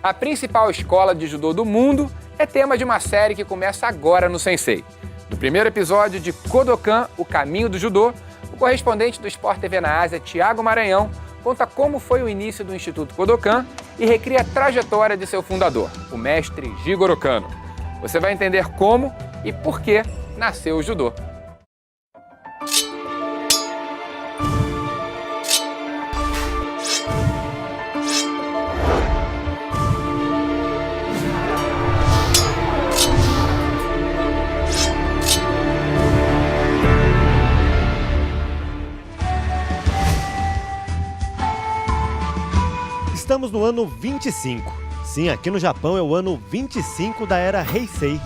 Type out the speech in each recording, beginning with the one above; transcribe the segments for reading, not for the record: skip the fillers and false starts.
A principal escola de judô do mundo é tema de uma série que começa agora no Sensei. No primeiro episódio de Kodokan, o caminho do judô, o correspondente do Sport TV na Ásia, Thiago Maranhão, conta como foi o início do Instituto Kodokan e recria a trajetória de seu fundador, o mestre Jigoro Kano. Você vai entender como e por que nasceu o judô. Estamos no ano 25. Sim, aqui no Japão é o ano 25 da era Heisei.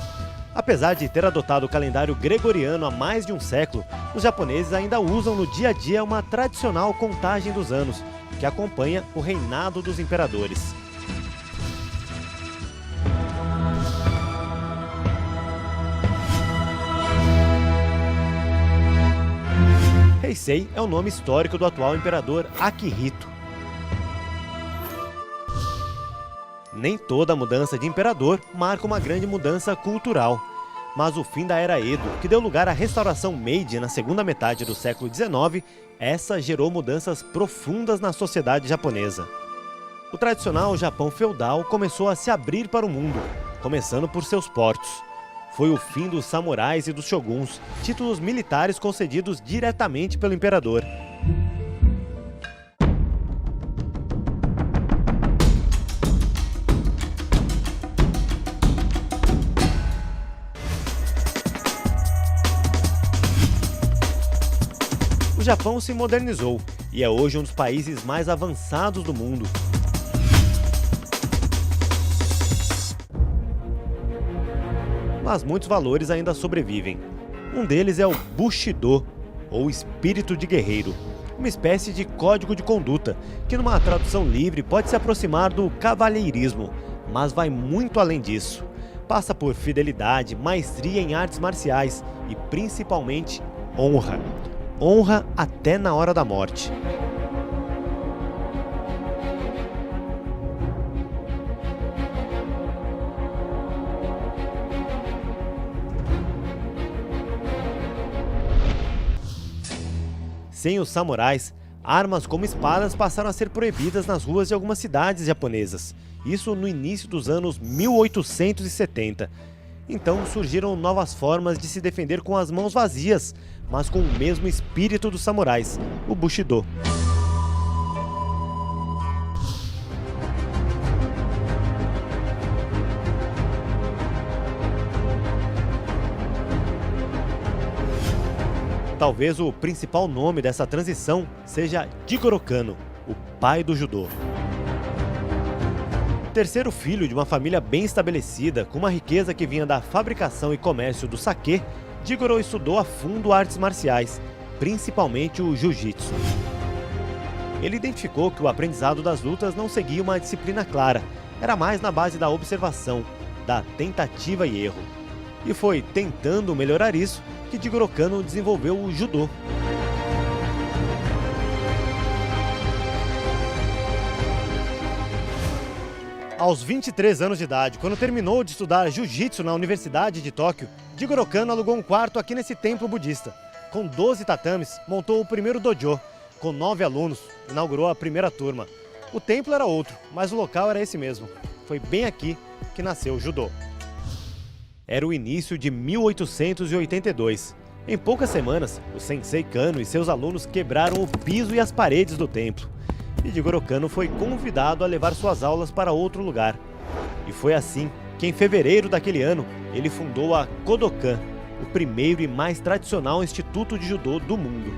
Apesar de ter adotado o calendário gregoriano há mais de um século, os japoneses ainda usam no dia a dia uma tradicional contagem dos anos, que acompanha o reinado dos imperadores. Heisei é o nome histórico do atual imperador Akihito. Nem toda mudança de imperador marca uma grande mudança cultural, mas o fim da era Edo, que deu lugar à restauração Meiji na segunda metade do século XIX, essa gerou mudanças profundas na sociedade japonesa. O tradicional Japão feudal começou a se abrir para o mundo, começando por seus portos. Foi o fim dos samurais e dos shoguns, títulos militares concedidos diretamente pelo imperador. O Japão se modernizou e é hoje um dos países mais avançados do mundo. Mas muitos valores ainda sobrevivem. Um deles é o Bushido, ou espírito de guerreiro, uma espécie de código de conduta, que numa tradução livre pode se aproximar do cavalheirismo, mas vai muito além disso. Passa por fidelidade, maestria em artes marciais e principalmente honra. Honra até na hora da morte. Sem os samurais, armas como espadas passaram a ser proibidas nas ruas de algumas cidades japonesas. Isso no início dos anos 1870. Então surgiram novas formas de se defender com as mãos vazias, mas com o mesmo espírito dos samurais, o Bushido. Talvez o principal nome dessa transição seja Jigoro Kano, o pai do judô. Terceiro filho de uma família bem estabelecida, com uma riqueza que vinha da fabricação e comércio do sake, Jigoro estudou a fundo artes marciais, principalmente o jiu-jitsu. Ele identificou que o aprendizado das lutas não seguia uma disciplina clara, era mais na base da observação, da tentativa e erro. E foi tentando melhorar isso que Jigoro Kano desenvolveu o judô. Aos 23 anos de idade, quando terminou de estudar jiu-jitsu na Universidade de Tóquio, Jigoro Kano alugou um quarto aqui nesse templo budista. Com 12 tatames, montou o primeiro dojo. Com 9 alunos, inaugurou a primeira turma. O templo era outro, mas o local era esse mesmo. Foi bem aqui que nasceu o judô. Era o início de 1882. Em poucas semanas, o Sensei Kano e seus alunos quebraram o piso e as paredes do templo. E Jigoro Kano foi convidado a levar suas aulas para outro lugar. E foi assim que, em fevereiro daquele ano, ele fundou a Kodokan, o primeiro e mais tradicional instituto de judô do mundo.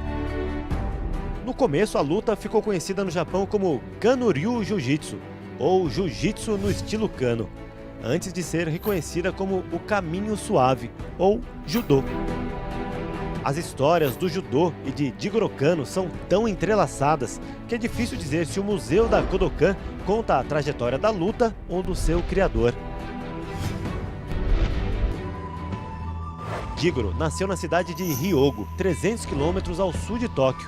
No começo, a luta ficou conhecida no Japão como Kano-ryu Jiu-Jitsu, ou Jiu-Jitsu no estilo Kano, antes de ser reconhecida como o Caminho Suave, ou Judô. As histórias do judô e de Jigoro Kano são tão entrelaçadas que é difícil dizer se o museu da Kodokan conta a trajetória da luta ou do seu criador. Jigoro nasceu na cidade de Hyogo, 300 km ao sul de Tóquio.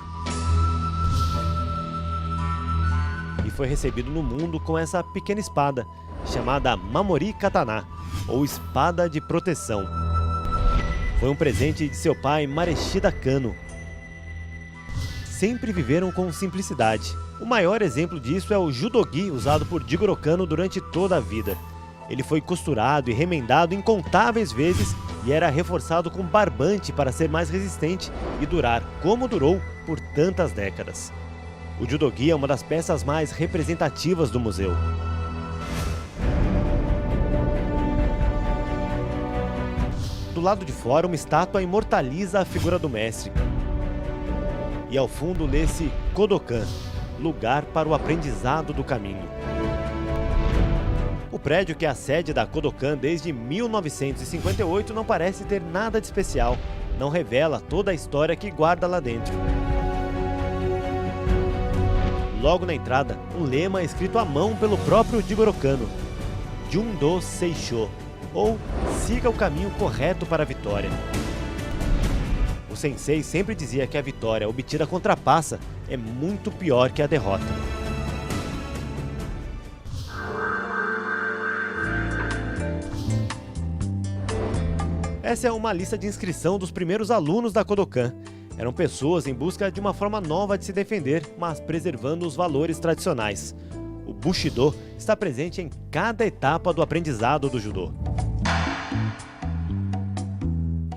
E foi recebido no mundo com essa pequena espada, chamada Mamori Katana, ou espada de proteção. Foi um presente de seu pai Mareshida Kano. Sempre viveram com simplicidade. O maior exemplo disso é o judogi usado por Jigoro Kano durante toda a vida. Ele foi costurado e remendado incontáveis vezes e era reforçado com barbante para ser mais resistente e durar como durou por tantas décadas. O judogi é uma das peças mais representativas do museu. Do lado de fora, uma estátua imortaliza a figura do mestre. E ao fundo lê-se Kodokan, lugar para o aprendizado do caminho. O prédio, que é a sede da Kodokan desde 1958, não parece ter nada de especial, não revela toda a história que guarda lá dentro. Logo na entrada, um lema escrito à mão pelo próprio Jigoro Kano: Jundo Seisho, ou siga o caminho correto para a vitória. O sensei sempre dizia que a vitória obtida contra a trapaça é muito pior que a derrota. Essa é uma lista de inscrição dos primeiros alunos da Kodokan. Eram pessoas em busca de uma forma nova de se defender, mas preservando os valores tradicionais. O Bushido está presente em cada etapa do aprendizado do judô.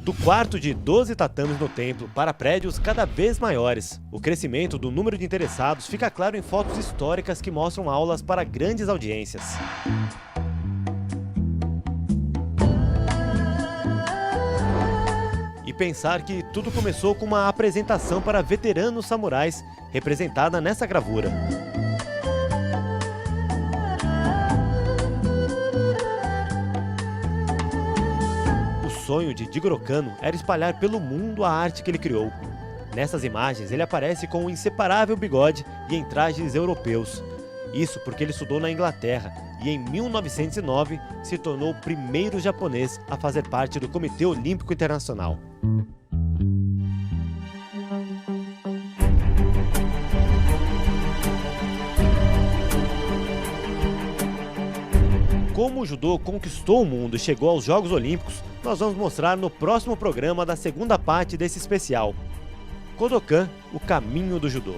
Do quarto de 12 tatames no templo para prédios cada vez maiores, o crescimento do número de interessados fica claro em fotos históricas que mostram aulas para grandes audiências. E pensar que tudo começou com uma apresentação para veteranos samurais, representada nessa gravura. O sonho de Jigoro Kano era espalhar pelo mundo a arte que ele criou. Nessas imagens, ele aparece com um inseparável bigode e em trajes europeus. Isso porque ele estudou na Inglaterra e em 1909 se tornou o primeiro japonês a fazer parte do Comitê Olímpico Internacional. Como o judô conquistou o mundo e chegou aos Jogos Olímpicos, nós vamos mostrar no próximo programa da segunda parte desse especial. Kodokan, o caminho do judô.